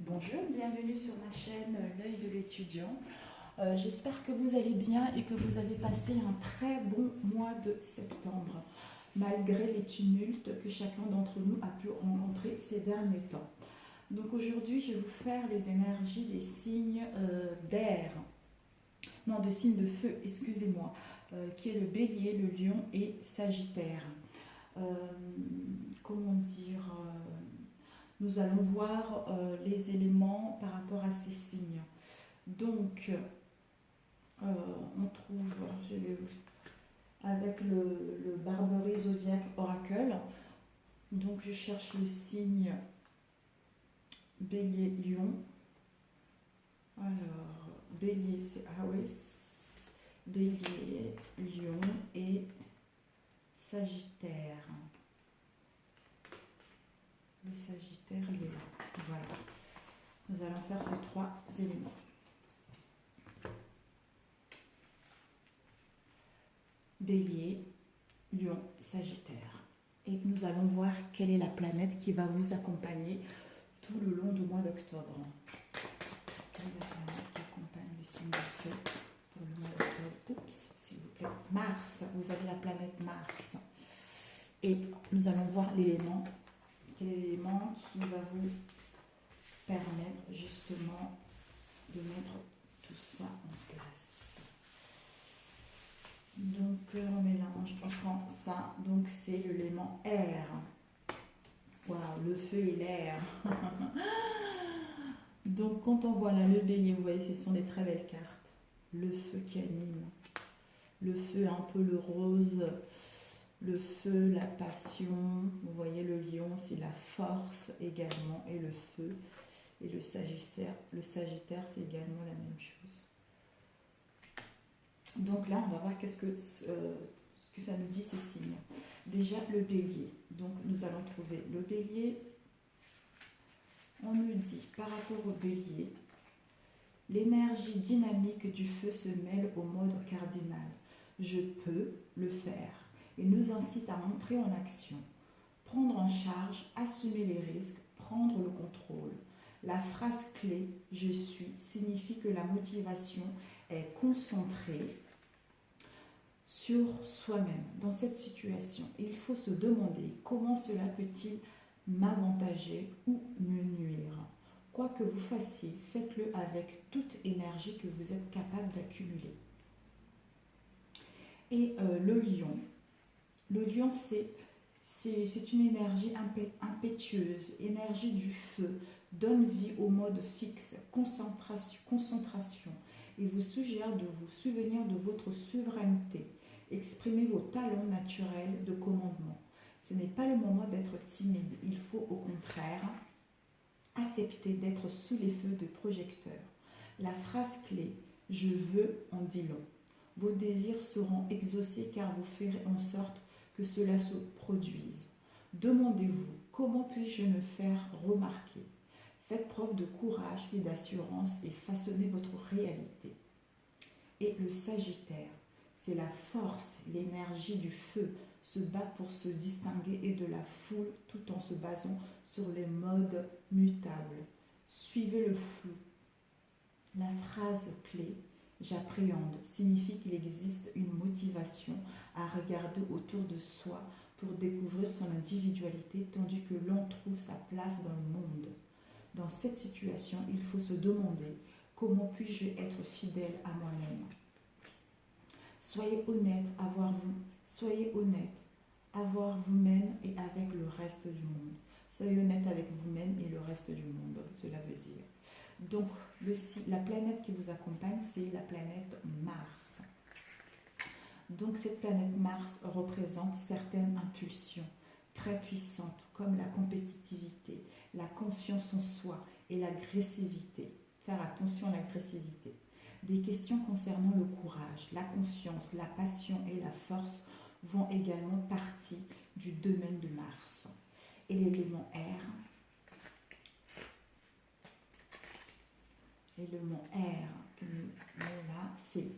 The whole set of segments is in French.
Bonjour, bienvenue sur ma chaîne L'œil de l'étudiant. J'espère que vous allez bien et que vous avez passé un très bon mois de septembre, malgré les tumultes que chacun d'entre nous a pu rencontrer ces derniers temps. Donc aujourd'hui, je vais vous faire les énergies des signes d'air, non, de signes de feu, excusez-moi, qui est le bélier, le lion et sagittaire. Euh, comment dire Nous allons voir les éléments par rapport à ces signes. Donc, on trouve, je vais avec le Barberie Zodiac Oracle. Donc, je cherche le signe Bélier Lion. Alors, Bélier c'est Aries, Bélier, Lion et Sagittaire. Le Sagittaire, il est là. Voilà. Nous allons faire ces trois éléments. Bélier, Lion, Sagittaire. Et nous allons voir quelle est la planète qui va vous accompagner tout le long du mois d'octobre. Quelle est la planète qui accompagne le signe de feu pour le mois d'octobre? Oups, s'il vous plaît. Mars, vous avez la planète Mars. Et nous allons voir l'élément. Quel est l'élément qui va vous permettre justement de mettre tout ça en place. Donc on mélange, on prend ça, donc c'est l'élément air. Waouh, le feu et l'air. Donc quand on voit là le bélier, vous voyez, ce sont des très belles cartes. Le feu qui anime, le feu un peu le rose, le feu, la passion. Vous voyez le lion, c'est la force également, et le feu. Et le Sagittaire, c'est également la même chose. Donc là, on va voir ce que ça nous dit ces signes. Déjà, le bélier. Donc, nous allons trouver le bélier. On nous dit, par rapport au bélier, l'énergie dynamique du feu se mêle au mode cardinal. Je peux le faire. Et nous incite à entrer en action, prendre en charge, assumer les risques, prendre le contrôle. La phrase clé « je suis » signifie que la motivation est concentrée sur soi-même. Dans cette situation, il faut se demander comment cela peut-il m'avantager ou me nuire. Quoi que vous fassiez, faites-le avec toute énergie que vous êtes capable d'accumuler. Et le lion, c'est une énergie impétueuse, énergie du feu, donne vie au mode fixe, concentration, et vous suggère de vous souvenir de votre souveraineté. Exprimez vos talents naturels de commandement. Ce n'est pas le moment d'être timide, il faut au contraire accepter d'être sous les feux de projecteurs. La phrase clé « je veux » en dit long. Vos désirs seront exaucés car vous ferez en sorte que cela se produise. Demandez-vous, comment puis-je me faire remarquer? Faites preuve de courage et d'assurance et façonnez votre réalité. Et le Sagittaire, c'est la force, l'énergie du feu, se bat pour se distinguer et de la foule tout en se basant sur les modes mutables. Suivez le flou. La phrase clé « j'appréhende » signifie qu'il existe une motivation à regarder autour de soi pour découvrir son individualité tandis que l'on trouve sa place dans le monde. Dans cette situation, il faut se demander comment puis-je être fidèle à moi-même. Soyez honnête avoir vous-même et avec le reste du monde. Soyez honnête avec vous-même et le reste du monde, cela veut dire. Donc, la planète qui vous accompagne, c'est la planète Mars. Donc, cette planète Mars représente certaines impulsions très puissantes, comme la compétitivité, la confiance en soi et l'agressivité. Faire attention à l'agressivité. Des questions concernant le courage, la confiance, la passion et la force vont également partie du domaine de Mars. Et l'élément R, que nous avons là, c'est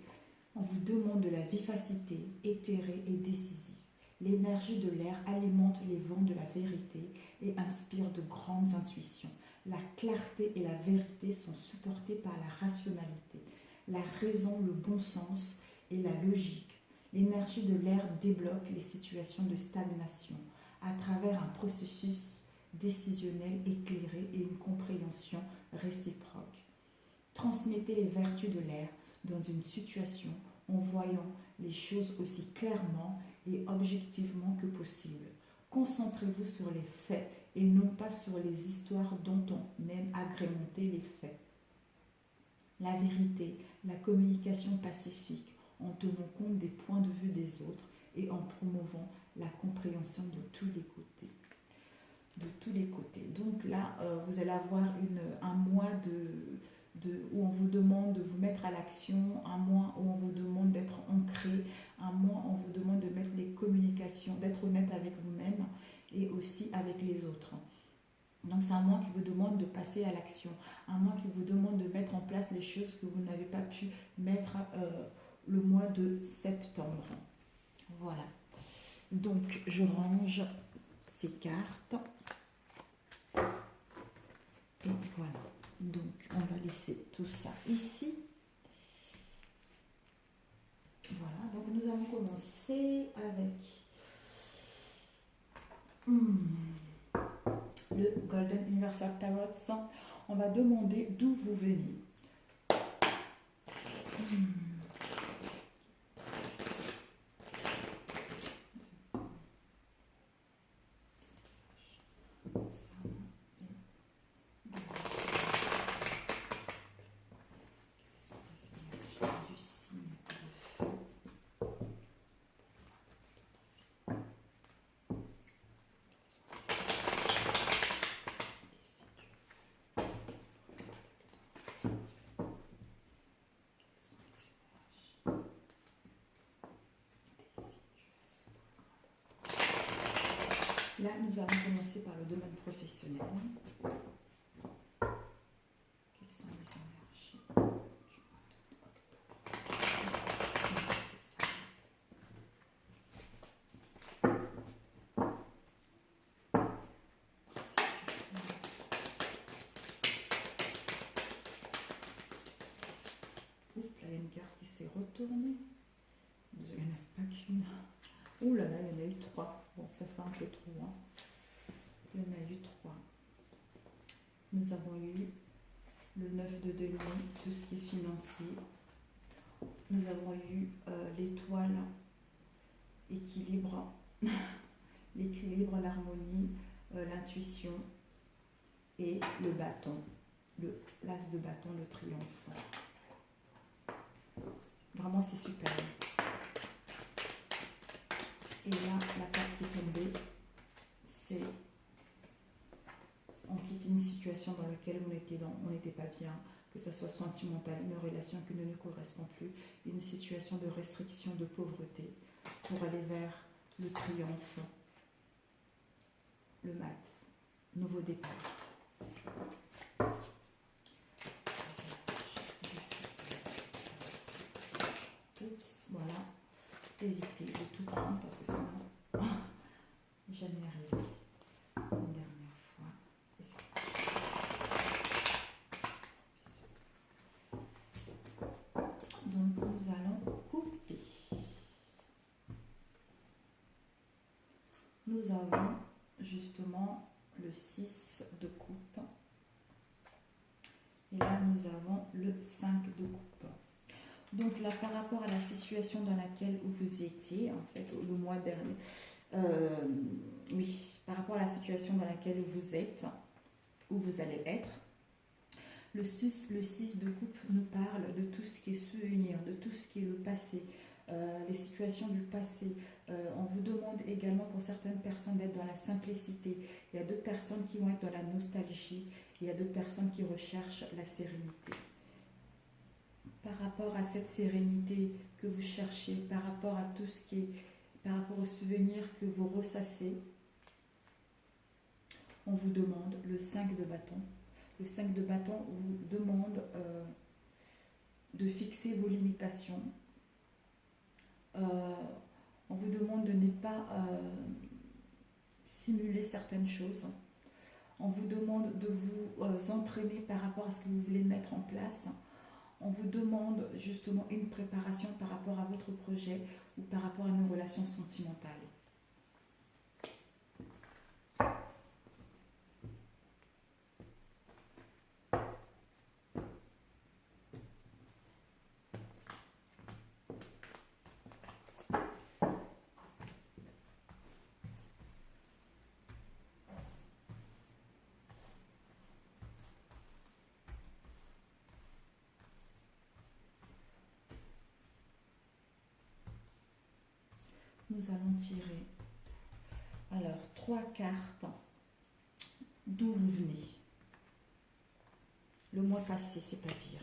on vous demande de la vivacité éthérée et décisive. L'énergie de l'air alimente les vents de la vérité et inspire de grandes intuitions. La clarté et la vérité sont supportées par la rationalité, la raison, le bon sens et la logique. L'énergie de l'air débloque les situations de stagnation à travers un processus décisionnel éclairé et une compréhension réciproque. Transmettez les vertus de l'air dans une situation en voyant les choses aussi clairement et objectivement que possible. Concentrez-vous sur les faits et non pas sur les histoires dont on aime agrémenter les faits. La vérité, la communication pacifique en tenant compte des points de vue des autres et en promouvant la compréhension de tous les côtés. De tous les côtés. Donc là, vous allez avoir un mois où on vous demande de vous mettre à l'action, un mois où on vous demande d'être ancré, un mois où on vous demande de mettre les communications, d'être honnête avec vous-même et aussi avec les autres. Donc c'est un mois qui vous demande de passer à l'action, un mois qui vous demande de mettre en place les choses que vous n'avez pas pu mettre le mois de septembre. Voilà. Donc je range ces cartes. Et voilà. Donc on va laisser tout ça ici. Voilà. Donc nous allons commencer avec le Golden Universal Tarot. On va demander d'où vous venez. Là, nous allons commencer par le domaine professionnel. Quelles sont les énergies du mois Oups, là, il y a une carte qui s'est retournée. Il n'y en a pas qu'une. Ouh là là, il y en a eu 3. Bon, ça fait un peu trop. Hein. Il y en a eu 3. Nous avons eu le 9 de denier, tout ce qui est financier. Nous avons eu l'étoile, équilibre, l'équilibre, l'harmonie, l'intuition et le bâton, l'as de bâton, le triomphe. Vraiment, c'est super. Et là, la carte qui est tombée, c'est on quitte une situation dans laquelle on n'était pas bien, que ce soit sentimental, une relation qui ne nous correspond plus, une situation de restriction, de pauvreté, pour aller vers le triomphe, le mat, nouveau départ. Oups, voilà. Évitez de tout prendre parce que sinon, jamais arrivé. Une dernière fois. Donc nous allons couper. Nous avons justement le 6 de coupe. Et là nous avons le 5 de coupe. Donc là, par rapport à la situation dans laquelle vous étiez, en fait, le mois dernier, par rapport à la situation dans laquelle vous êtes, où vous allez être, le 6 de coupe nous parle de tout ce qui est souvenir, de tout ce qui est le passé, les situations du passé. On vous demande également pour certaines personnes d'être dans la simplicité. Il y a d'autres personnes qui vont être dans la nostalgie. Il y a d'autres personnes qui recherchent la sérénité. Par rapport à cette sérénité que vous cherchez, par rapport à tout ce qui est, par rapport aux souvenirs que vous ressassez, on vous demande le 5 de bâton. Le 5 de bâton vous demande de fixer vos limitations. On vous demande de ne pas simuler certaines choses. On vous demande de vous entraîner par rapport à ce que vous voulez mettre en place. On vous demande justement une préparation par rapport à votre projet ou par rapport à une relation sentimentale. Nous allons tirer alors 3 cartes d'où vous venez. Le mois passé, c'est-à-dire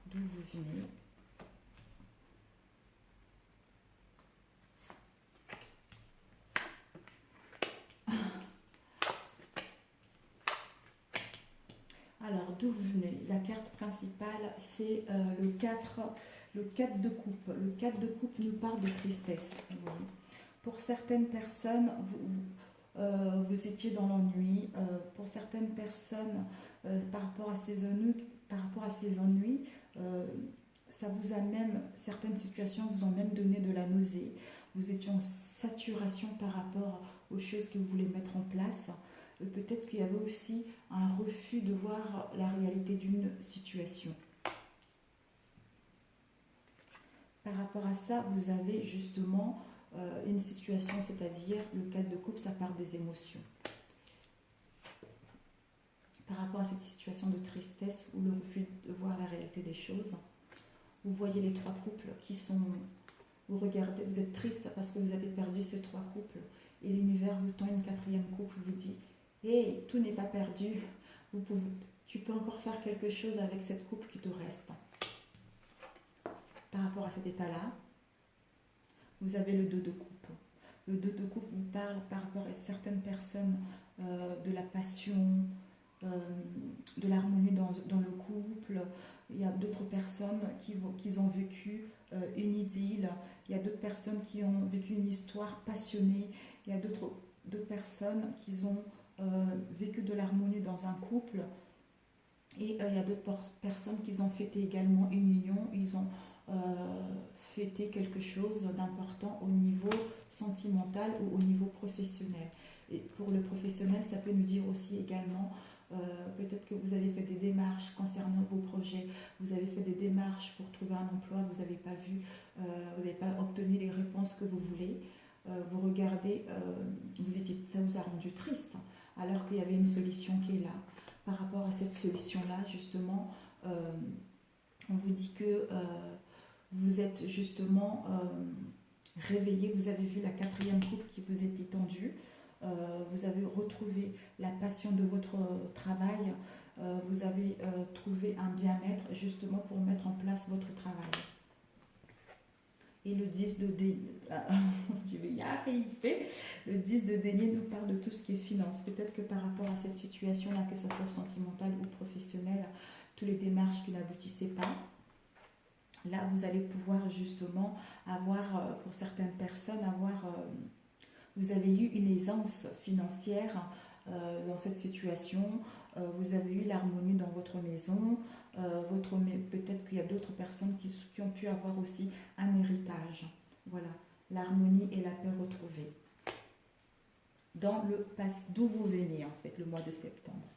d'où vous venez. Alors, d'où vous venez? La carte principale, c'est le 4 de coupe. Le 4 de coupe nous parle de tristesse. Pour certaines personnes, vous étiez dans l'ennui. Pour certaines personnes, par rapport à ces ennuis, ça vous a même, certaines situations vous ont même donné de la nausée. Vous étiez en saturation par rapport aux choses que vous voulez mettre en place. Peut-être qu'il y avait aussi un refus de voir la réalité d'une situation. Par rapport à ça, vous avez justement une situation, c'est-à-dire le 4 de coupe, ça part des émotions. Par rapport à cette situation de tristesse ou le refus de voir la réalité des choses, vous voyez les 3 couples qui sont... Vous regardez, vous êtes triste parce que vous avez perdu ces 3 couples et l'univers vous tend une 4e couple, vous dit « Hey, tout n'est pas perdu, tu peux encore faire quelque chose avec cette coupe qui te reste. » Par rapport à cet état-là, vous avez le 2 de coupe. Le 2 de coupe vous parle par rapport à certaines personnes de la passion, de l'harmonie dans le couple. Il y a d'autres personnes qui ont vécu une idylle. Il y a d'autres personnes qui ont vécu une histoire passionnée. Il y a d'autres personnes qui ont vécu de l'harmonie dans un couple. Et il y a d'autres personnes qui ont fêté également une union. Ils ont fêté quelque chose d'important au niveau sentimental ou au niveau professionnel. Et pour le professionnel, ça peut nous dire aussi également peut-être que vous avez fait des démarches concernant vos projets, vous avez fait des démarches pour trouver un emploi, vous n'avez pas vu, vous n'avez pas obtenu les réponses que vous voulez. Vous regardez, ça vous a rendu triste, alors qu'il y avait une solution qui est là. Par rapport à cette solution-là, justement, on vous dit que vous êtes justement réveillé, vous avez vu la 4e coupe qui vous était tendue, vous avez retrouvé la passion de votre travail, vous avez trouvé un bien-être justement pour mettre en place votre travail. Et le 10 de denier, je vais y arriver, le 10 de denier nous parle de tout ce qui est finance. Peut-être que par rapport à cette situation-là, que ce soit sentimentale ou professionnelle, toutes les démarches qui n'aboutissaient pas, là vous allez pouvoir justement avoir, pour certaines personnes, vous avez eu une aisance financière dans cette situation, vous avez eu l'harmonie dans votre maison, peut-être qu'il y a d'autres personnes qui ont pu avoir aussi un héritage. Voilà, l'harmonie et la paix retrouvée. Dans le passé, d'où vous venez en fait, le mois de septembre.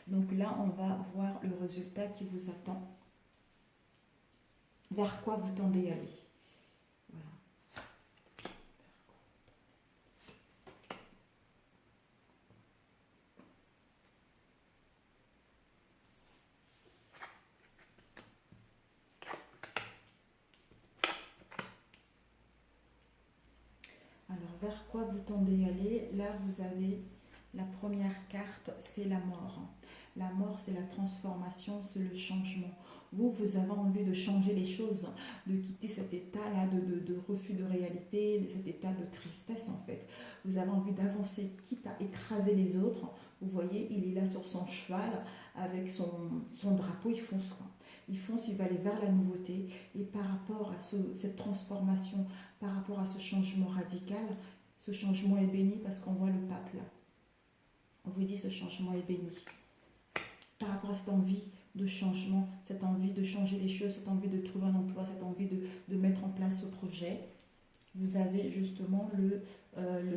Donc là, on va voir le résultat qui vous attend. Vers quoi vous tendez à aller. Voilà. Alors, vers quoi vous tendez à aller? Là, vous avez la première carte, c'est la mort. La mort, c'est la transformation, c'est le changement. Vous avez envie de changer les choses, de quitter cet état-là de refus de réalité, cet état de tristesse en fait. Vous avez envie d'avancer, quitte à écraser les autres. Vous voyez, il est là sur son cheval, avec son drapeau, il fonce quoi. Il fonce, il va aller vers la nouveauté. Et par rapport à cette transformation, par rapport à ce changement radical, ce changement est béni parce qu'on voit le pape là. on vous dit ce changement est béni. Par rapport à cette envie de changement, cette envie de changer les choses, cette envie de trouver un emploi, cette envie de mettre en place ce projet, vous avez justement le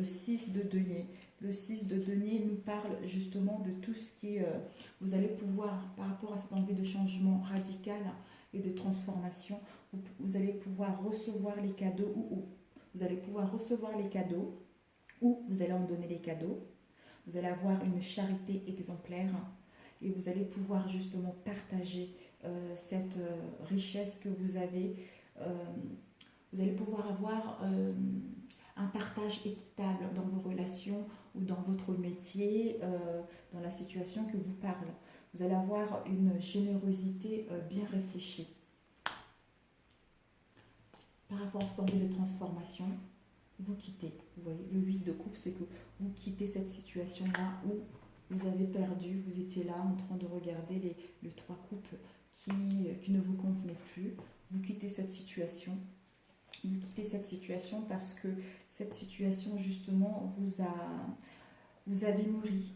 6 de denier. Le 6 de denier nous parle justement de tout ce qui est... vous allez pouvoir, par rapport à cette envie de changement radical et de transformation, vous allez pouvoir recevoir les cadeaux ou vous allez pouvoir recevoir les cadeaux ou vous allez en donner les cadeaux. Vous allez avoir une charité exemplaire et vous allez pouvoir justement partager cette richesse que vous avez. Vous allez pouvoir avoir un partage équitable dans vos relations ou dans votre métier, dans la situation que vous parle. Vous allez avoir une générosité bien réfléchie. Par rapport à cette envie de transformation, vous quittez. Vous voyez, le 8 de coupe, c'est que vous quittez cette situation-là où vous avez perdu, vous étiez là en train de regarder les 3 coupes qui ne vous convenaient plus. Vous quittez cette situation. Vous quittez cette situation parce que cette situation, justement, vous avez nourri.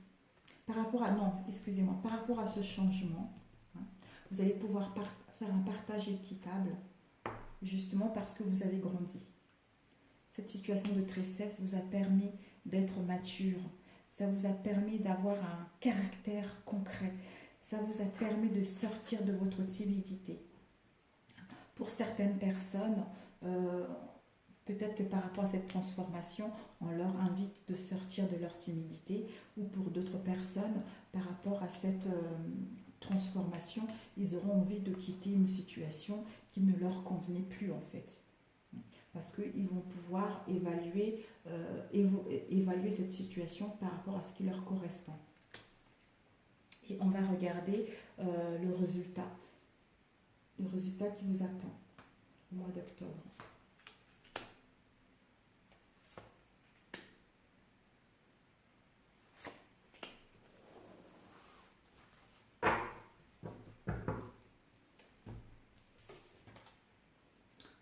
Par rapport à, non, excusez-moi, par rapport à ce changement, hein, vous allez pouvoir faire un partage équitable, justement parce que vous avez grandi. Cette situation de tristesse vous a permis d'être mature. Ça vous a permis d'avoir un caractère concret. Ça vous a permis de sortir de votre timidité. Pour certaines personnes, peut-être que par rapport à cette transformation, on leur invite de sortir de leur timidité, ou pour d'autres personnes, par rapport à cette transformation, ils auront envie de quitter une situation qui ne leur convenait plus en fait. Parce qu'ils vont pouvoir évaluer cette situation par rapport à ce qui leur correspond. Et on va regarder le résultat qui vous attend au mois d'octobre.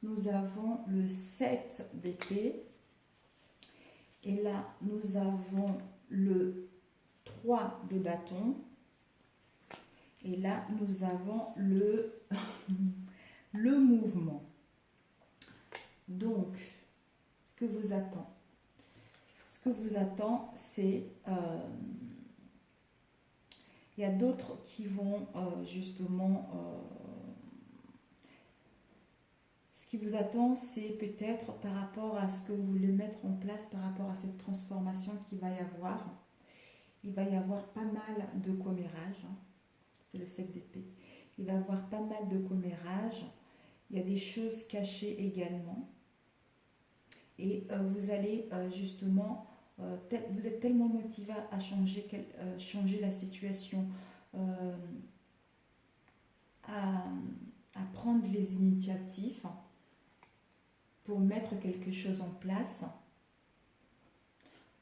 Nous avons le 7 d'épée. Et là, nous avons le 3 de bâton. Et là, nous avons le mouvement. Donc, ce que vous attend, c'est... il y a d'autres qui vont justement... ce qui vous attend, c'est peut-être par rapport à ce que vous voulez mettre en place, par rapport à cette transformation qu'il va y avoir. Il va y avoir pas mal de commérages. Hein. C'est le 7 d'épée. Il va y avoir pas mal de commérages. Il y a des choses cachées également. Et vous allez justement... vous êtes tellement motivé à changer la situation, à prendre les initiatives pour mettre quelque chose en place.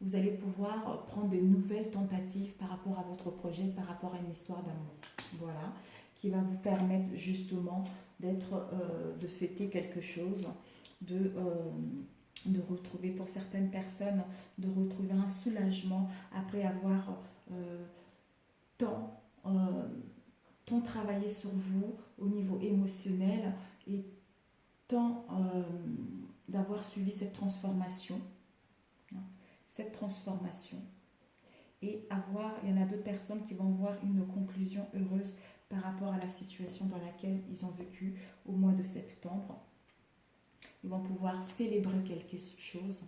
Vous allez pouvoir prendre de nouvelles tentatives par rapport à votre projet, par rapport à une histoire d'amour. Voilà, qui va vous permettre justement de fêter quelque chose, de retrouver pour certaines personnes, de retrouver un soulagement après avoir tant travaillé sur vous au niveau émotionnel et tant d'avoir suivi cette transformation. Et il y en a d'autres personnes qui vont voir une conclusion heureuse par rapport à la situation dans laquelle ils ont vécu au mois de septembre. Ils vont pouvoir célébrer quelque chose,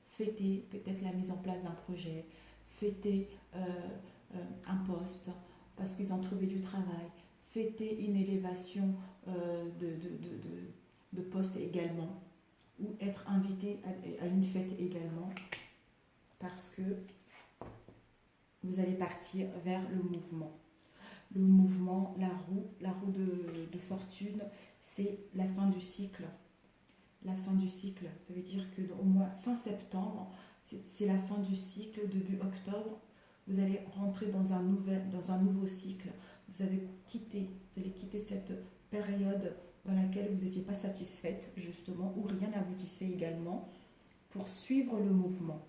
fêter peut-être la mise en place d'un projet, fêter un poste parce qu'ils ont trouvé du travail, fêter une élévation de poste également, ou être invité à une fête également, parce que vous allez partir vers le mouvement. Le mouvement, la roue de fortune, c'est la fin du cycle. La fin du cycle, ça veut dire que au mois fin septembre, c'est la fin du cycle, début octobre, vous allez rentrer dans un nouveau cycle. Vous allez quitter cette période dans laquelle vous n'étiez pas satisfaite, justement, où rien n'aboutissait également, pour suivre le mouvement.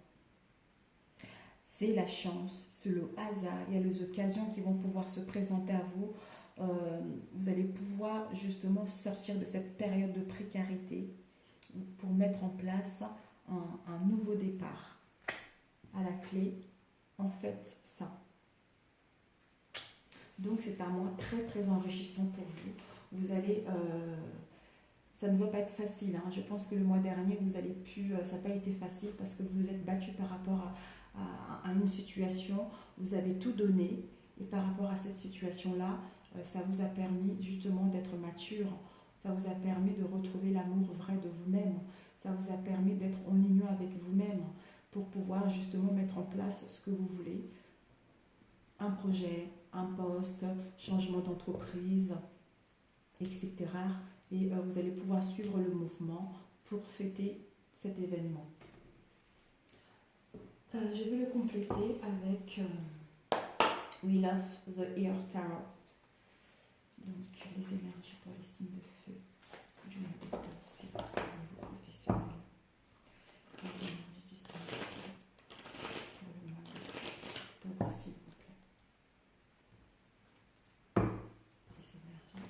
c'est la chance, c'est le hasard, il y a les occasions qui vont pouvoir se présenter à vous. Vous allez pouvoir justement sortir de cette période de précarité pour mettre en place un nouveau départ. À la clé, en fait, ça. Donc c'est un mois très très enrichissant pour vous. Vous allez... ça ne va pas être facile. Hein. Je pense que le mois dernier, vous avez ça n'a pas été facile parce que vous vous êtes battu par rapport à une situation. Vous avez tout donné. Et par rapport à cette situation-là, ça vous a permis justement d'être mature. Ça vous a permis de retrouver l'amour vrai de vous-même. Ça vous a permis d'être en union avec vous-même pour pouvoir justement mettre en place ce que vous voulez. Un projet, un poste, changement d'entreprise, etc. Et vous allez pouvoir suivre le mouvement pour fêter cet événement. Je vais le compléter avec We Love the Air Tarot. Donc les énergies pour les signes de feu. Du mois d'octobre aussi pour le niveau professionnel. Les énergies du signe de feu pour le mois d'octobre s'il vous plaît. Les énergies pour les signes de feu.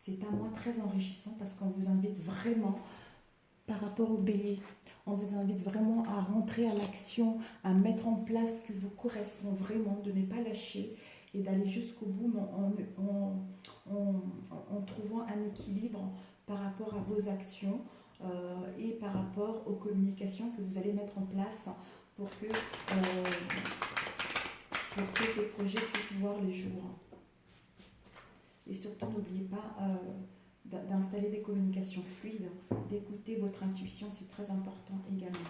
C'est un mois très enrichissant parce qu'on vous invite vraiment, par rapport au bélier, on vous invite vraiment à rentrer à l'action, à mettre en place ce qui vous correspond vraiment, de ne pas lâcher et d'aller jusqu'au bout en trouvant un équilibre par rapport à vos actions et par rapport aux communications que vous allez mettre en place pour que ces projets puissent voir le jour. Et surtout, n'oubliez pas d'installer des communications fluides, d'écouter votre intuition, c'est très important également.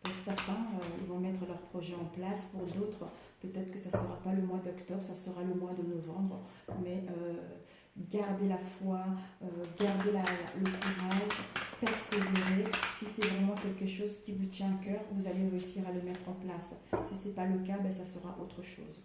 Pour certains, ils vont mettre leur projet en place. Pour d'autres, peut-être que ça ne sera pas le mois d'octobre, ça sera le mois de novembre. Mais gardez la foi, gardez le courage, persévérez. Si c'est vraiment quelque chose qui vous tient à cœur, vous allez réussir à le mettre en place. Si ce n'est pas le cas, ça sera autre chose.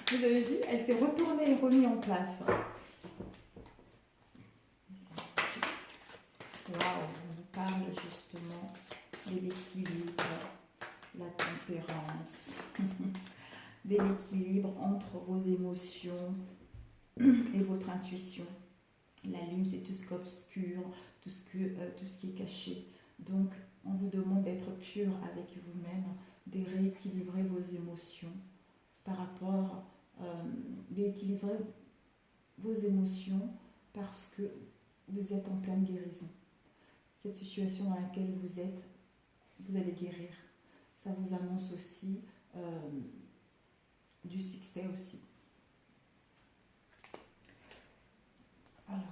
Vous avez vu, elle s'est retournée et remise en place. Waouh, on vous parle justement de l'équilibre, la tempérance, de l'équilibre entre vos émotions et votre intuition. La lune, c'est tout ce qui est obscur, tout ce qui est caché. Donc, on vous demande d'être pur avec vous-même, de rééquilibrer vos émotions par rapport d'équilibrer vos émotions parce que vous êtes en pleine guérison. Cette situation dans laquelle vous êtes, vous allez guérir. Ça vous annonce aussi du succès aussi. Alors,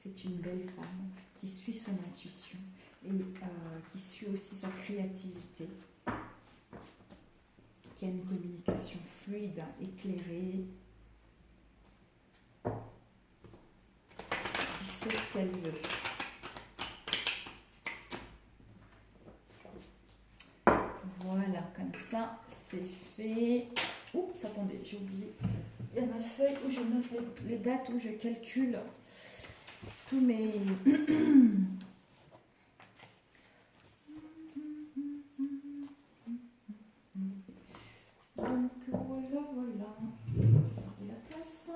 c'est une belle femme qui suit son intuition et qui suit aussi sa créativité, qui a une communication fluide, éclairée, qui sait ce qu'elle veut. Voilà, comme ça, c'est fait. Oups, attendez, j'ai oublié. Il y a ma feuille où je note les dates, où je calcule tous mes... Donc voilà. Regardez la place.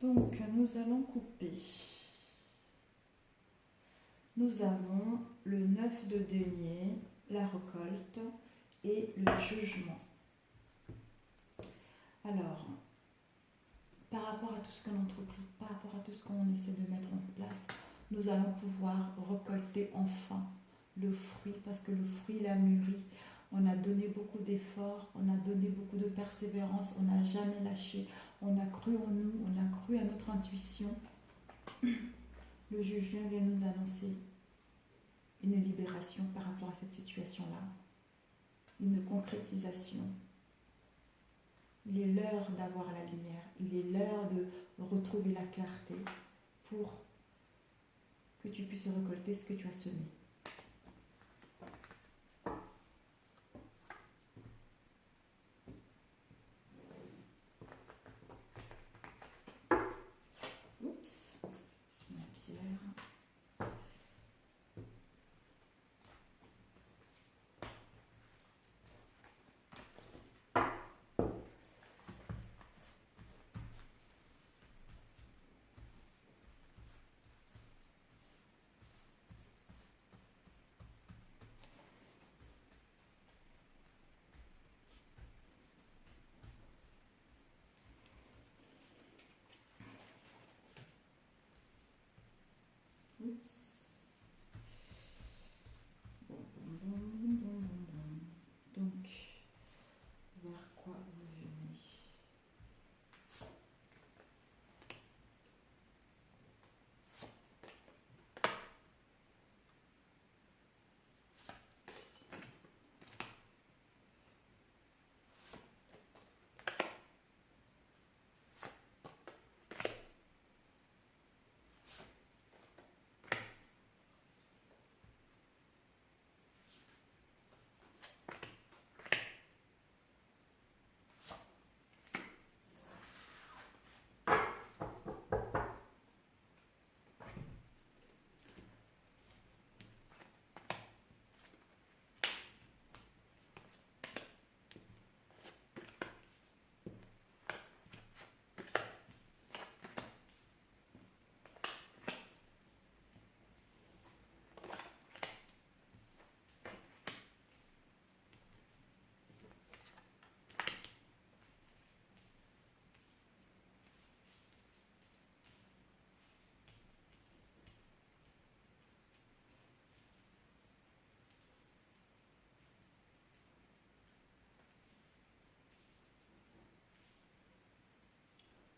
Donc nous allons couper. Nous avons le 9 de denier, la récolte et le jugement. Alors, par rapport à tout ce qu'on entreprit, par rapport à tout ce qu'on essaie de mettre en place, nous allons pouvoir récolter enfin le fruit, parce que le fruit, il a mûri. On a donné beaucoup d'efforts, on a donné beaucoup de persévérance, on n'a jamais lâché, on a cru en nous, on a cru à notre intuition. Le juge vient nous annoncer une libération par rapport à cette situation-là, une concrétisation. Il est l'heure d'avoir la lumière, il est l'heure de retrouver la clarté pour que tu puisses récolter ce que tu as semé. Oups, c'est ma pierre. Oups. Donc, vers quoi vous venez?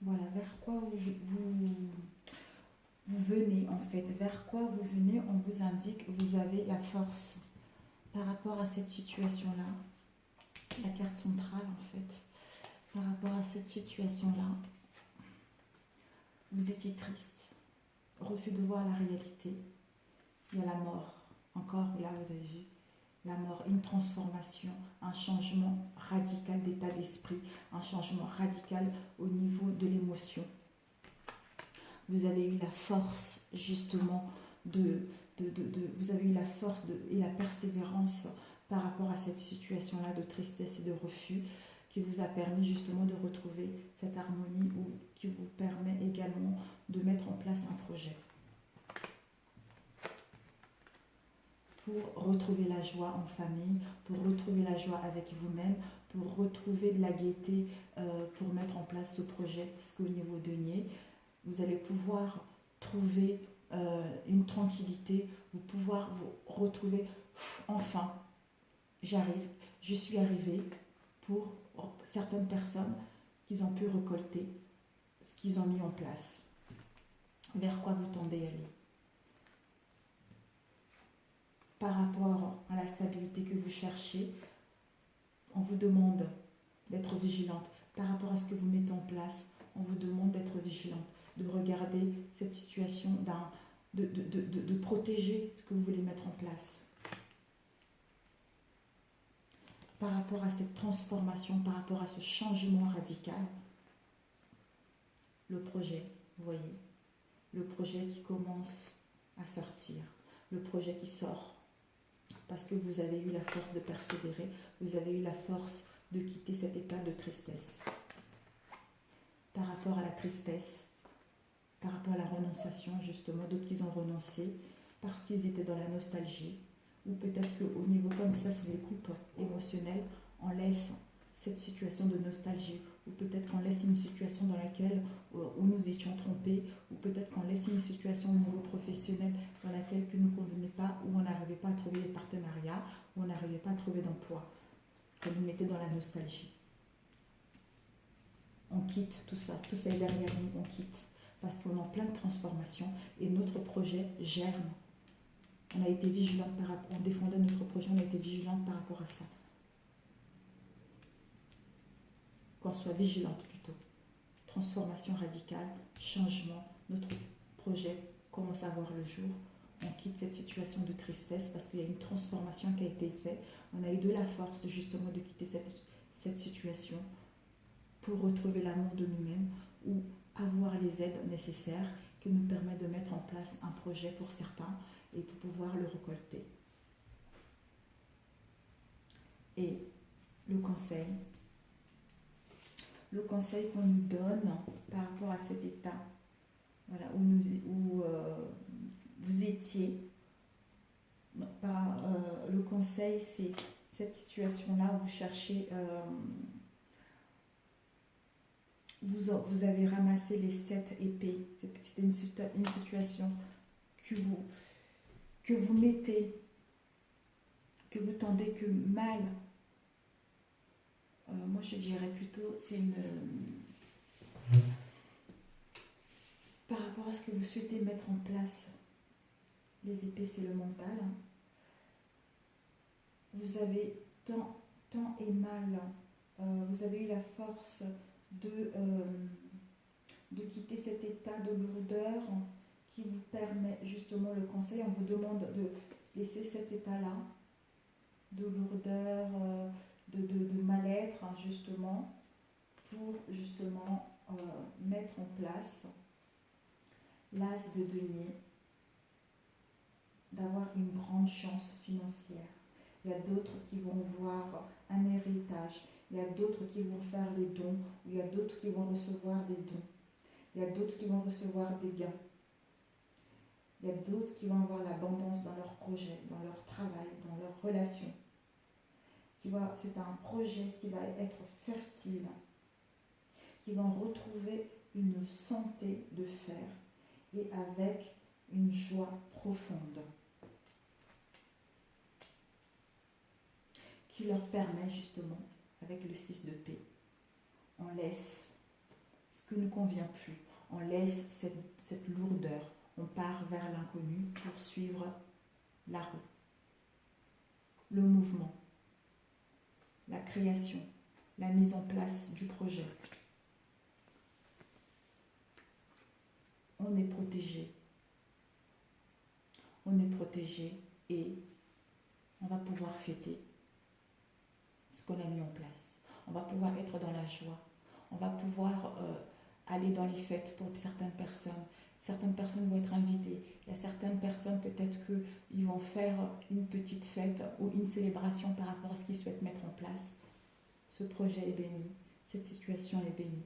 Voilà, vers quoi vous venez en fait, vers quoi vous venez, on vous indique, vous avez la force par rapport à cette situation-là, la carte centrale en fait, par rapport à cette situation-là, vous étiez triste, refus de voir la réalité, il y a la mort, encore là vous avez vu, la mort, une transformation, un changement radical d'état d'esprit, un changement radical au niveau de l'émotion. Vous avez eu la force justement vous avez eu la force et la persévérance par rapport à cette situation-là de tristesse et de refus qui vous a permis justement de retrouver cette harmonie ou qui vous permet également de mettre en place un projet. Pour retrouver la joie en famille, pour retrouver la joie avec vous-même, pour retrouver de la gaieté, pour mettre en place ce projet, parce qu'au niveau denier, vous allez pouvoir trouver une tranquillité, vous pouvoir vous retrouver, enfin, j'arrive, je suis arrivée pour certaines personnes qui ont pu récolter ce qu'ils ont mis en place. Vers quoi vous tendez à aller? Par rapport à la stabilité que vous cherchez, on vous demande d'être vigilante. Par rapport à ce que vous mettez en place, on vous demande d'être vigilante, de regarder cette situation, de protéger ce que vous voulez mettre en place. Par rapport à cette transformation, par rapport à ce changement radical, le projet, vous voyez, le projet qui commence à sortir, le projet qui sort, parce que vous avez eu la force de persévérer, vous avez eu la force de quitter cet état de tristesse. Par rapport à la tristesse, par rapport à la renonciation, justement, d'autres qui ont renoncé parce qu'ils étaient dans la nostalgie, ou peut-être qu'au niveau comme ça, c'est les coupes émotionnelles, on laisse cette situation de nostalgie, ou peut-être qu'on laisse une situation dans laquelle où nous étions trompés, ou peut-être qu'on laisse une situation au niveau professionnel dans laquelle que nous ne convenait pas, où on n'arrivait pas à trouver des partenariats, où on n'arrivait pas à trouver d'emploi, qu'on nous mettait dans la nostalgie. On quitte tout ça est derrière nous, on quitte, parce qu'on est en pleine transformation et notre projet germe. On a été vigilante par rapport, on défendait notre projet, on a été vigilante par rapport à ça. Qu'on soit vigilante plutôt. Transformation radicale, changement, notre projet commence à voir le jour. On quitte cette situation de tristesse parce qu'il y a une transformation qui a été faite. On a eu de la force justement de quitter cette situation pour retrouver l'amour de nous-mêmes ou avoir les aides nécessaires qui nous permettent de mettre en place un projet pour certains et pour pouvoir le récolter. Et le conseil qu'on nous donne par rapport à cet état, voilà, où vous étiez, le conseil c'est cette situation-là où vous cherchez, vous avez ramassé les 7 épées, c'était une situation que vous mettez, que vous tendez que mal. Moi je dirais plutôt, c'est une... par rapport à ce que vous souhaitez mettre en place, les épées c'est le mental. Vous avez tant et mal, vous avez eu la force de quitter cet état de lourdeur qui vous permet justement le conseil. On vous demande de laisser cet état-là de lourdeur, de mal-être, hein, justement, pour justement mettre en place l'as de denier, d'avoir une grande chance financière. Il y a d'autres qui vont voir un héritage, il y a d'autres qui vont faire des dons, il y a d'autres qui vont recevoir des dons, il y a d'autres qui vont recevoir des gains. Il y a d'autres qui vont avoir l'abondance dans leur projet, dans leur travail, dans leurs relations. C'est un projet qui va être fertile, qui va retrouver une santé de fer et avec une joie profonde qui leur permet justement, avec le 6 de paix, on laisse ce que ne convient plus, on laisse cette lourdeur, on part vers l'inconnu pour suivre la roue, le mouvement, la création, la mise en place du projet. On est protégé. On est protégé et on va pouvoir fêter ce qu'on a mis en place. On va pouvoir être dans la joie. On va pouvoir aller dans les fêtes pour certaines personnes. Certaines personnes vont être invitées. Il y a certaines personnes, peut-être qu'ils vont faire une petite fête ou une célébration par rapport à ce qu'ils souhaitent mettre en place. Ce projet est béni. Cette situation est bénie.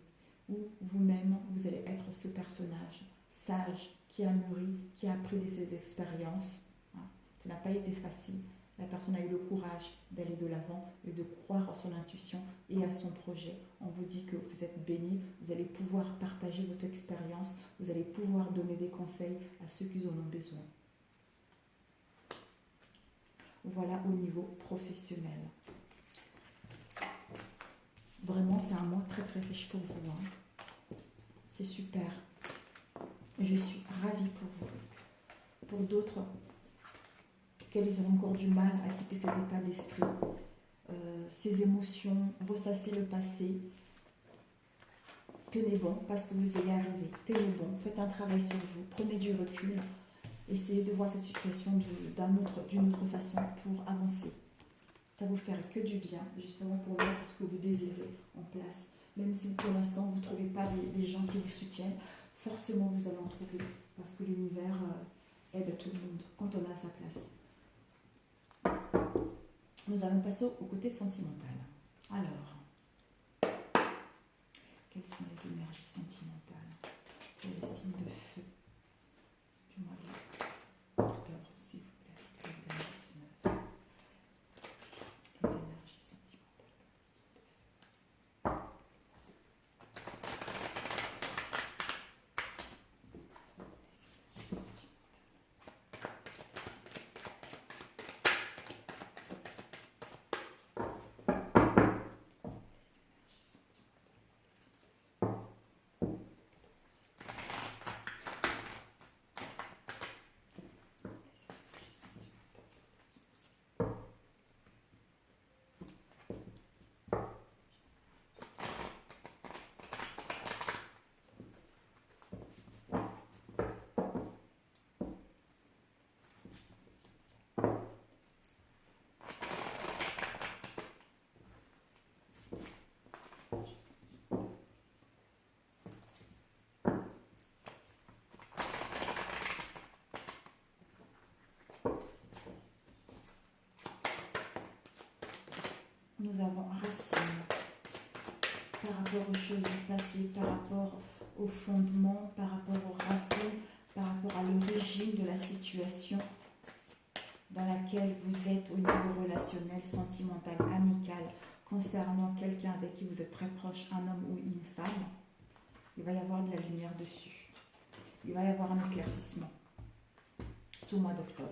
Ou vous-même, vous allez être ce personnage sage qui a mûri, qui a appris de ses expériences. Ça n'a pas été facile. La personne a eu le courage d'aller de l'avant et de croire à son intuition et à son projet. On vous dit que vous êtes béni, vous allez pouvoir partager votre expérience, vous allez pouvoir donner des conseils à ceux qui en ont besoin. Voilà au niveau professionnel. Vraiment, c'est un mois très très riche pour vous. C'est super. Je suis ravie pour vous. Pour d'autres, qu'ils ont encore du mal à quitter cet état d'esprit, ces émotions, ressasser le passé. Tenez bon, parce que vous allez arriver. Tenez bon, faites un travail sur vous, prenez du recul, essayez de voir cette situation d'une autre façon pour avancer. Ça vous fera que du bien, justement pour mettre ce que vous désirez en place. Même si pour l'instant vous ne trouvez pas des gens qui vous soutiennent, forcément vous allez en trouver, parce que l'univers aide tout le monde quand on a sa place. Nous allons passer au côté sentimental. Alors, quelles sont les énergies sentimentales pour le signe de feu du mois d'octobre, s'il vous plaît, 2019. Les énergies sentimentales pour le signe de feu. nous avons racine. Par rapport aux choses du passé, par rapport au fondement, par rapport aux racines, par rapport à l'origine de la situation dans laquelle vous êtes au niveau relationnel, sentimental, amical, concernant quelqu'un avec qui vous êtes très proche, un homme ou une femme, il va y avoir de la lumière dessus. Il va y avoir un éclaircissement ce mois d'octobre.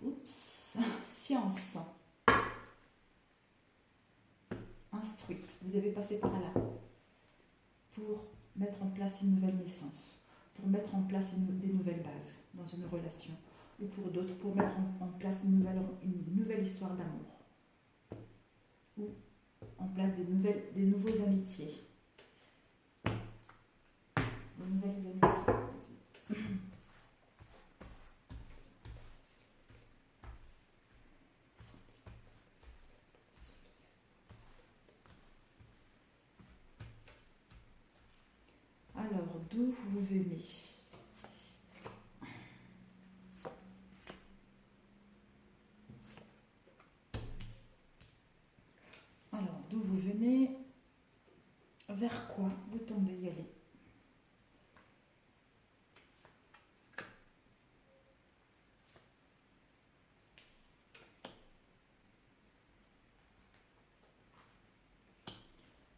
Oups, science. Instruit. Vous devez passer par là pour mettre en place une nouvelle naissance, pour mettre en place des nouvelles bases dans une relation, ou pour d'autres, pour mettre en place une nouvelle histoire d'amour, ou en place des nouveaux amitiés. Des nouvelles amitiés. Alors, d'où vous venez? Alors, d'où vous venez? Vers quoi vous tendez y aller?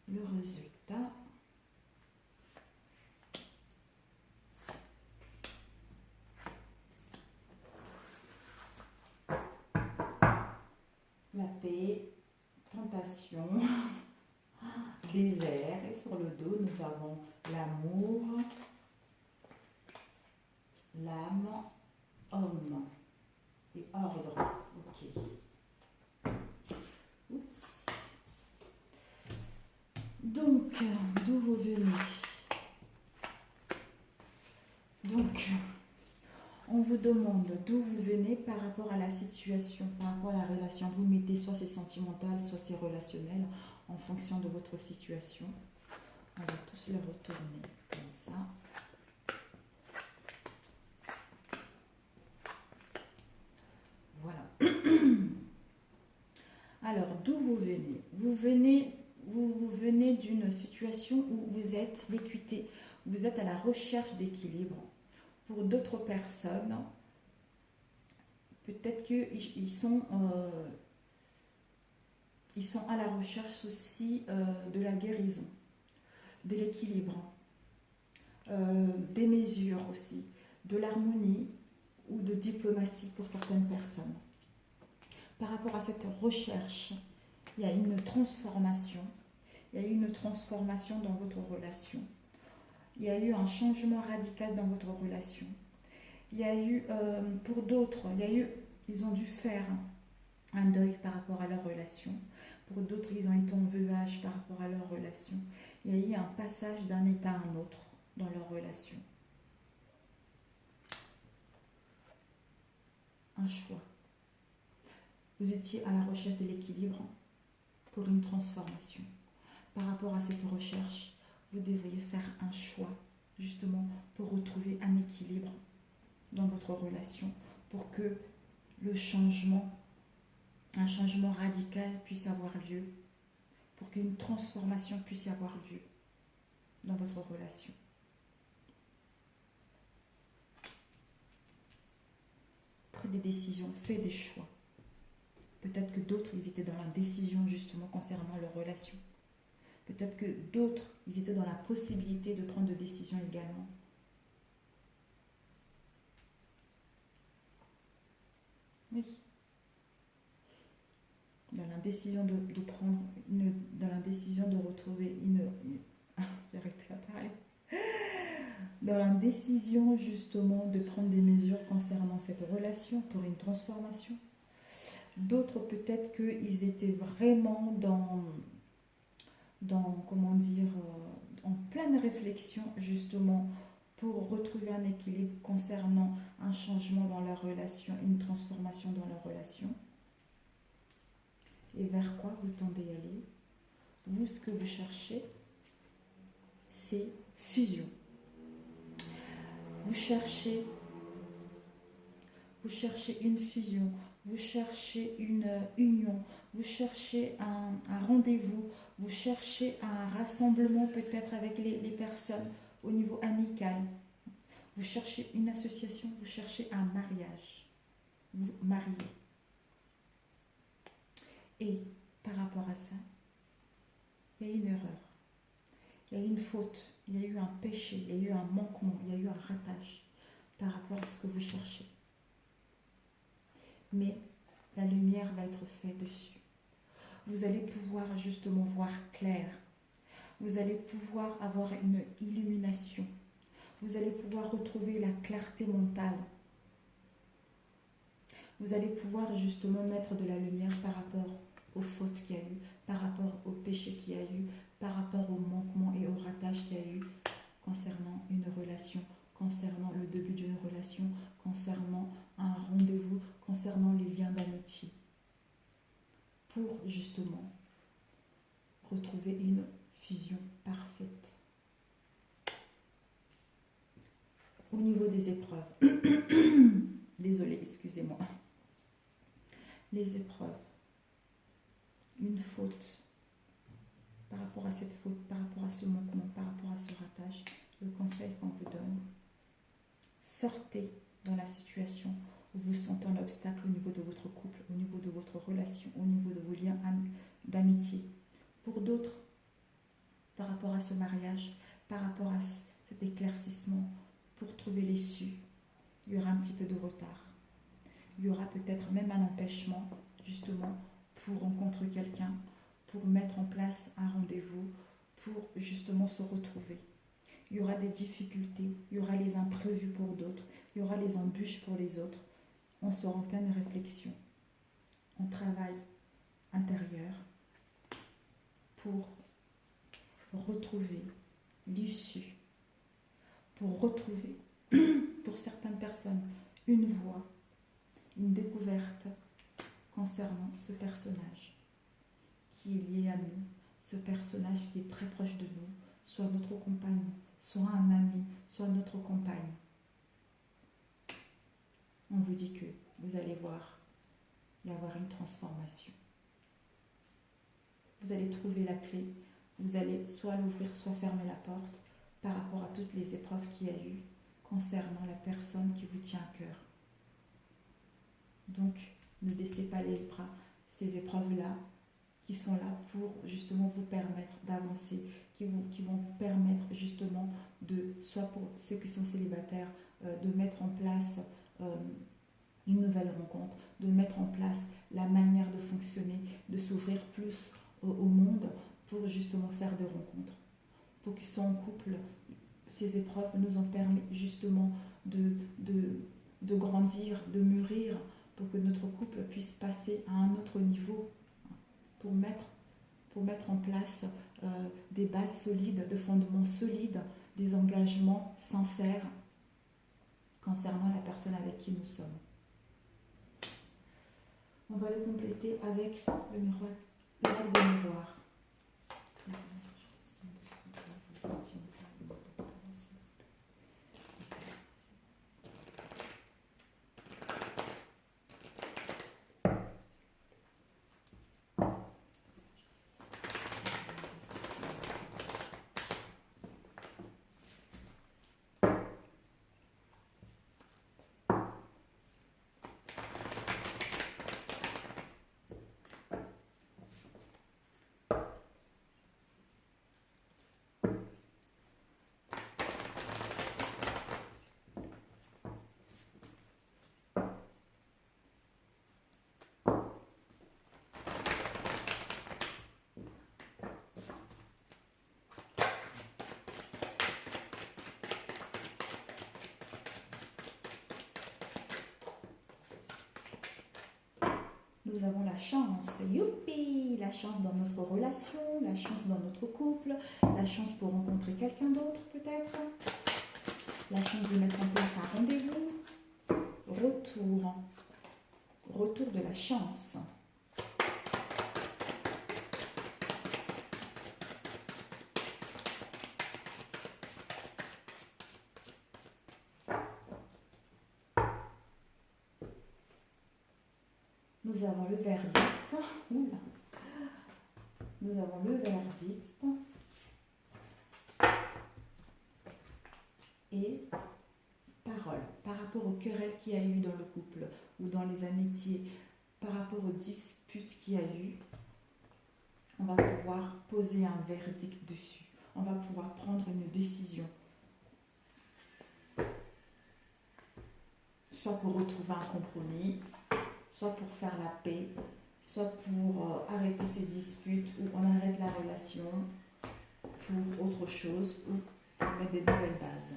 Le résultat. La paix, tentation, désert, et sur le dos, nous avons l'amour, l'âme, homme et ordre. Ok. Oups. Donc, d'où vous venez? Donc, on vous demande d'où vous venez par rapport à la situation, par rapport à la relation. Vous mettez soit c'est sentimental, soit c'est relationnel, en fonction de votre situation. On va tous le retourner comme ça. Voilà. Alors, d'où vous venez? Vous venez d'une situation où vous êtes l'équité, vous êtes à la recherche d'équilibre. Pour d'autres personnes, peut-être qu'ils sont à la recherche aussi de la guérison, de l'équilibre, des mesures aussi, de l'harmonie ou de diplomatie pour certaines personnes. Par rapport à cette recherche, il y a une transformation. Il y a eu une transformation dans votre relation. Il y a eu un changement radical dans votre relation. Il y a eu, pour d'autres, ils ont dû faire un deuil par rapport à leur relation. Pour d'autres, ils ont été en veuvage par rapport à leur relation. Il y a eu un passage d'un état à un autre dans leur relation. Un choix. Vous étiez à la recherche de l'équilibre pour une transformation. Par rapport à cette recherche, vous devriez faire un choix, justement, pour retrouver un équilibre dans votre relation, pour que le changement, un changement radical puisse avoir lieu, pour qu'une transformation puisse avoir lieu dans votre relation. Prenez des décisions, faites des choix. Peut-être que d'autres, ils étaient dans l'indécision justement concernant leur relation. Peut-être que d'autres, ils étaient dans la possibilité de prendre des décisions également. Oui. Dans l'indécision de prendre, dans l'indécision de retrouver j'arrive plus à parler. Dans l'indécision justement de prendre des mesures concernant cette relation pour une transformation. D'autres peut-être qu'ils étaient vraiment comment dire, en pleine réflexion justement pour retrouver un équilibre concernant un changement dans leur relation, une transformation dans leur relation. Et vers quoi vous tendez à aller? Vous, ce que vous cherchez, c'est fusion. Vous cherchez une fusion, vous cherchez une union, vous cherchez un rendez-vous, vous cherchez un rassemblement peut-être avec les personnes au niveau amical. Vous cherchez une association, vous cherchez un mariage. Vous mariez. Et par rapport à ça, il y a une erreur, il y a une faute, il y a eu un péché, il y a eu un manquement, il y a eu un ratage par rapport à ce que vous cherchez. Mais la lumière va être faite dessus. Vous allez pouvoir justement voir clair. Vous allez pouvoir avoir une illumination. Vous allez pouvoir retrouver la clarté mentale. Vous allez pouvoir justement mettre de la lumière par rapport aux fautes qu'il y a eu, par rapport au péché qu'il y a eu, par rapport au manquement et au ratage qu'il y a eu concernant une relation, concernant le début d'une relation, concernant un rendez-vous, concernant les liens d'amitié, pour justement retrouver une fusion parfaite. Au niveau des épreuves, désolée, excusez-moi, les épreuves, une faute, par rapport à cette faute, par rapport à ce manquement, par rapport à ce ratage, le conseil qu'on vous donne, sortez dans la situation où vous sentez un obstacle au niveau de votre couple, au niveau de votre relation, au niveau de vos liens d'amitié. Pour d'autres, par rapport à ce mariage, par rapport à cet éclaircissement, pour trouver l'issue, il y aura un petit peu de retard. Il y aura peut-être même un empêchement, justement, pour rencontrer quelqu'un, pour mettre en place un rendez-vous, pour justement se retrouver. Il y aura des difficultés, il y aura les imprévus pour d'autres, il y aura les embûches pour les autres. On sera en pleine réflexion, en travail intérieur pour retrouver l'issue, pour retrouver, pour certaines personnes, une voie, une découverte concernant ce personnage qui est lié à nous, ce personnage qui est très proche de nous, soit notre compagnon, soit un ami, soit notre compagne. On vous dit que vous allez voir y avoir une transformation. Vous allez trouver la clé, vous allez soit l'ouvrir, soit fermer la porte par rapport à toutes les épreuves qu'il y a eu concernant la personne qui vous tient à cœur. Donc, ne baissez pas les bras. Ces épreuves-là, qui sont là pour justement vous permettre d'avancer, qui vont vous permettre justement de, soit pour ceux qui sont célibataires, de mettre en place une nouvelle rencontre, de mettre en place la manière de fonctionner, de s'ouvrir plus au monde pour justement faire des rencontres. Pour qu'ils soient en couple, ces épreuves nous ont permis justement de grandir, de mûrir, pour que notre couple puisse passer à un autre niveau, pour mettre en place des bases solides, des fondements solides, des engagements sincères concernant la personne avec qui nous sommes. On va le compléter avec le miroir, l'arbre miroir. Nous avons la chance, youpi, la chance dans notre relation, la chance dans notre couple, la chance pour rencontrer quelqu'un d'autre peut-être, la chance de mettre en place un rendez-vous, retour de la chance. Nous avons le verdict. Oula. Nous avons le verdict. Et parole. Par rapport aux querelles qu'il y a eu dans le couple ou dans les amitiés, par rapport aux disputes qu'il y a eu, on va pouvoir poser un verdict dessus. On va pouvoir prendre une décision. Soit pour retrouver un compromis, soit pour faire la paix, soit pour arrêter ces disputes, ou on arrête la relation pour autre chose, ou pour mettre des nouvelles bases.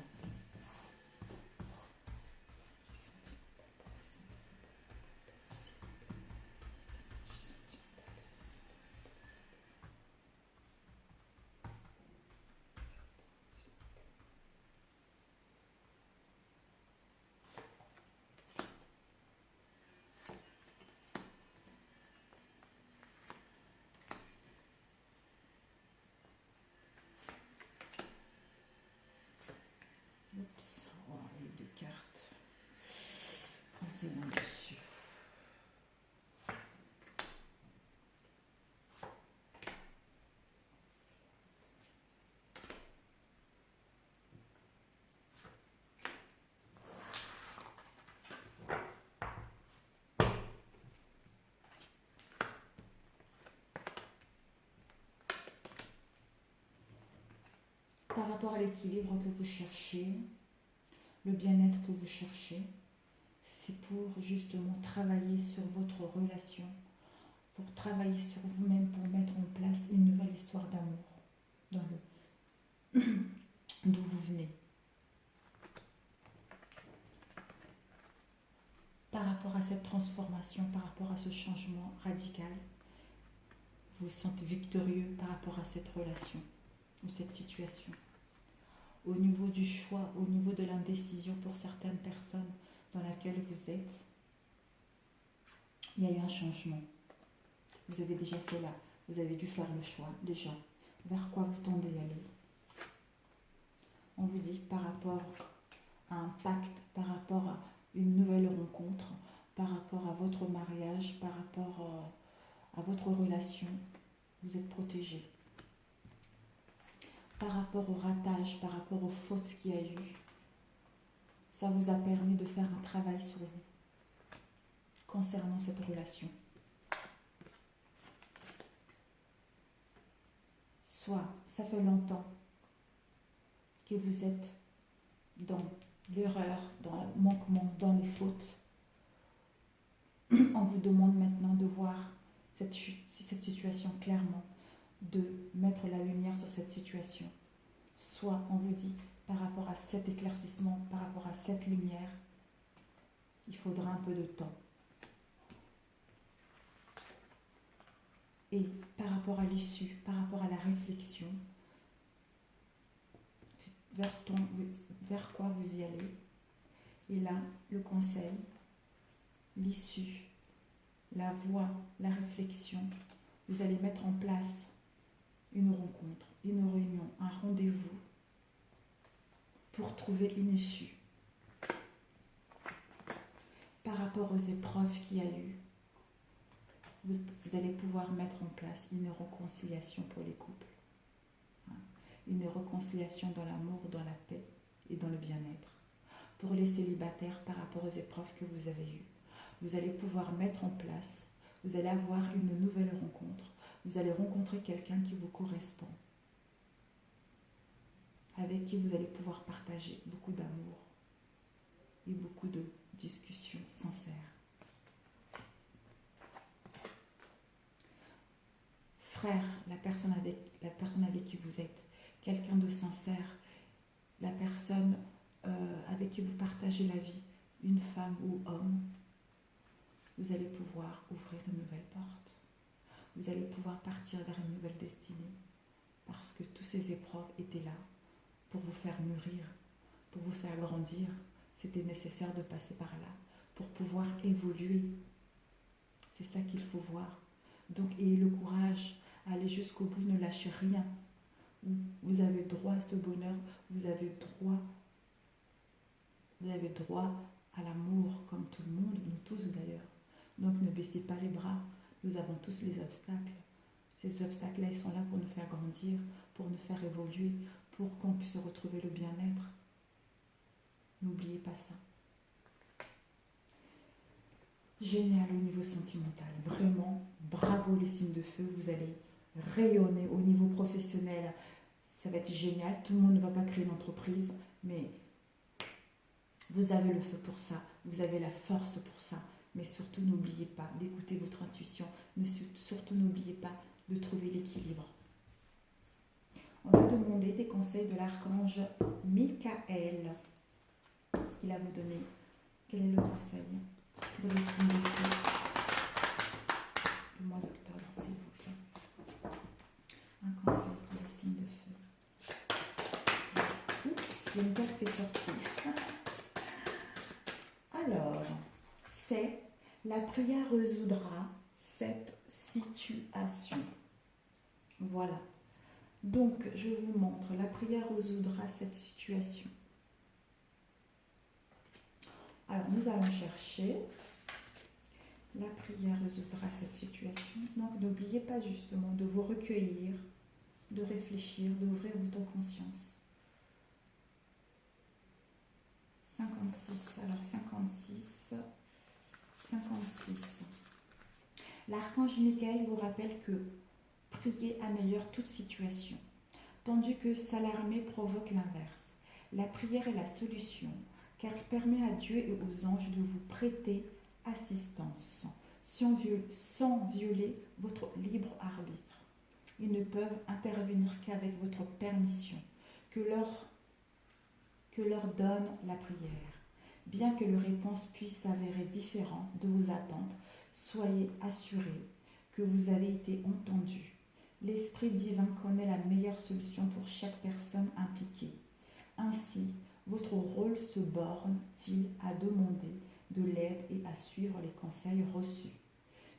Oups, oh, les deux cartes. C'est là-dessus. Par rapport à l'équilibre que vous cherchez, le bien-être que vous cherchez, c'est pour justement travailler sur votre relation, pour travailler sur vous-même, pour mettre en place une nouvelle histoire d'amour dans le d'où vous venez. Par rapport à cette transformation, par rapport à ce changement radical, vous vous sentez victorieux par rapport à cette relation ou cette situation. Au niveau du choix, au niveau de l'indécision pour certaines personnes dans laquelle vous êtes, il y a eu un changement. Vous avez déjà fait là, vous avez dû faire le choix déjà. Vers quoi vous tendez à aller? On vous dit par rapport à un pacte, par rapport à une nouvelle rencontre, par rapport à votre mariage, par rapport à votre relation, vous êtes protégé. Par rapport au ratage, par rapport aux fautes qu'il y a eu, ça vous a permis de faire un travail sur vous concernant cette relation. Soit ça fait longtemps que vous êtes dans l'erreur, dans le manquement, dans les fautes. On vous demande maintenant de voir cette situation clairement, de mettre la lumière sur cette situation. Soit on vous dit, par rapport à cet éclaircissement, par rapport à cette lumière, il faudra un peu de temps. Et par rapport à l'issue, par rapport à la réflexion, vers quoi vous y allez. Et là, le conseil, l'issue, la voie, la réflexion, vous allez mettre en place une rencontre, une réunion, un rendez-vous pour trouver une issue. Par rapport aux épreuves qu'il y a eu, vous allez pouvoir mettre en place une réconciliation pour les couples. Une réconciliation dans l'amour, dans la paix et dans le bien-être. Pour les célibataires, par rapport aux épreuves que vous avez eues, vous allez pouvoir mettre en place, vous allez avoir une nouvelle rencontre, vous allez rencontrer quelqu'un qui vous correspond, avec qui vous allez pouvoir partager beaucoup d'amour et beaucoup de discussions sincères. Frère, la personne avec qui vous êtes, quelqu'un de sincère, la personne avec qui vous partagez la vie, une femme ou homme, vous allez pouvoir ouvrir une nouvelle porte. Vous allez pouvoir partir vers une nouvelle destinée parce que toutes ces épreuves étaient là pour vous faire mûrir, pour vous faire grandir. C'était nécessaire de passer par là pour pouvoir évoluer. C'est ça qu'il faut voir. Donc, ayez le courage, allez jusqu'au bout, ne lâchez rien. Vous avez droit à ce bonheur, vous avez droit à l'amour comme tout le monde, nous tous d'ailleurs. Donc ne baissez pas les bras, nous avons tous les obstacles. Ces obstacles-là, ils sont là pour nous faire grandir, pour nous faire évoluer, pour qu'on puisse retrouver le bien-être. N'oubliez pas ça. Génial au niveau sentimental. Vraiment, bravo les signes de feu. Vous allez rayonner au niveau professionnel. Ça va être génial. Tout le monde ne va pas créer une entreprise, mais vous avez le feu pour ça. Vous avez la force pour ça. Mais surtout, n'oubliez pas d'écouter votre intuition. Surtout, n'oubliez pas de trouver l'équilibre. On va demander des conseils de l'archange Michael. Qu'est-ce qu'il a à vous donner? Quel est le conseil pour les signes de feu le mois d'octobre, s'il vous plaît? Un conseil pour les signes de feu. Oups, il y a une carte qui est sortie. Alors, c'est la prière résoudra cette situation. Voilà. Donc, je vous montre, la prière résoudra cette situation. Alors, nous allons chercher. La prière résoudra cette situation. Donc, n'oubliez pas justement de vous recueillir, de réfléchir, d'ouvrir votre conscience. 56. Alors, 56. L'archange Michael vous rappelle que prier améliore toute situation, tandis que s'alarmer provoque l'inverse. La prière est la solution, car elle permet à Dieu et aux anges de vous prêter assistance, sans violer votre libre arbitre. Ils ne peuvent intervenir qu'avec votre permission, que leur donne la prière. Bien que les réponses puissent s'avérer différentes de vos attentes, soyez assurés que vous avez été entendus. L'Esprit divin connaît la meilleure solution pour chaque personne impliquée. Ainsi, votre rôle se borne-t-il à demander de l'aide et à suivre les conseils reçus.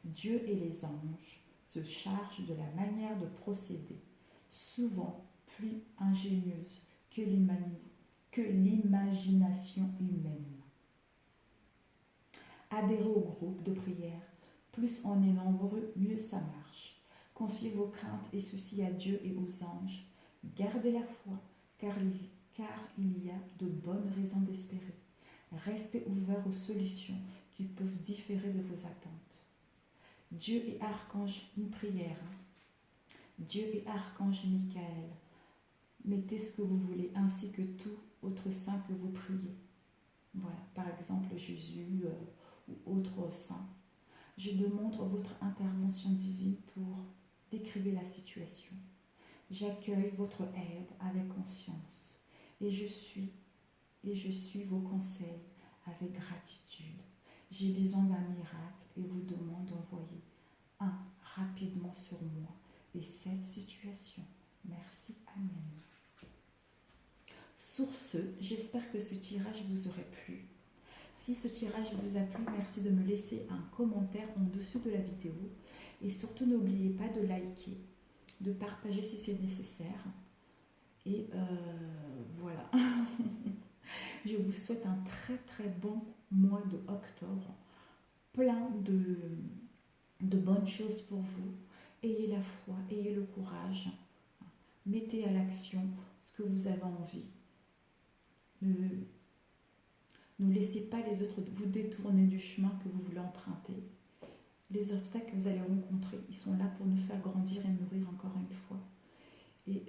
Dieu et les anges se chargent de la manière de procéder, souvent plus ingénieuse que l'imagination humaine. Adhérez au groupe de prière. Plus on est nombreux, mieux ça marche. Confiez vos craintes et soucis à Dieu et aux anges. Gardez la foi, car il y a de bonnes raisons d'espérer. Restez ouverts aux solutions qui peuvent différer de vos attentes. Dieu et archange, une prière. Dieu et archange Michael, mettez ce que vous voulez, ainsi que tout autre saint que vous priez. Voilà, par exemple Jésus ou autre saint. Je demande votre intervention divine pour décrire la situation. J'accueille votre aide avec confiance et je suis vos conseils avec gratitude. J'ai besoin d'un miracle et vous demande d'envoyer un rapidement sur moi et cette situation. Merci, Amen. Sur ce, j'espère que ce tirage vous aurait plu. Si ce tirage vous a plu, merci de me laisser un commentaire en dessous de la vidéo. Et surtout, n'oubliez pas de liker, de partager si c'est nécessaire. Et voilà. Je vous souhaite un très très bon mois d'octobre. Plein de bonnes choses pour vous. Ayez la foi, ayez le courage. Mettez à l'action ce que vous avez envie. Ne laissez pas les autres vous détourner du chemin que vous voulez emprunter. Les obstacles que vous allez rencontrer, ils sont là pour nous faire grandir et nourrir encore une fois. Et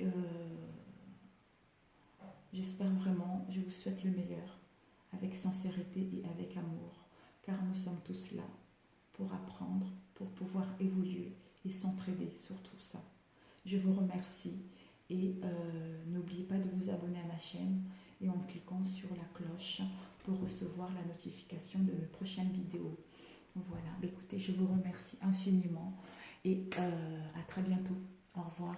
j'espère vraiment, je vous souhaite le meilleur, avec sincérité et avec amour, car nous sommes tous là pour apprendre, pour pouvoir évoluer et s'entraider sur tout ça. Je vous remercie et n'oubliez pas de vous abonner à ma chaîne et en cliquant sur la cloche pour recevoir la notification de mes prochaines vidéos. Voilà, écoutez, je vous remercie infiniment et à très bientôt. Au revoir.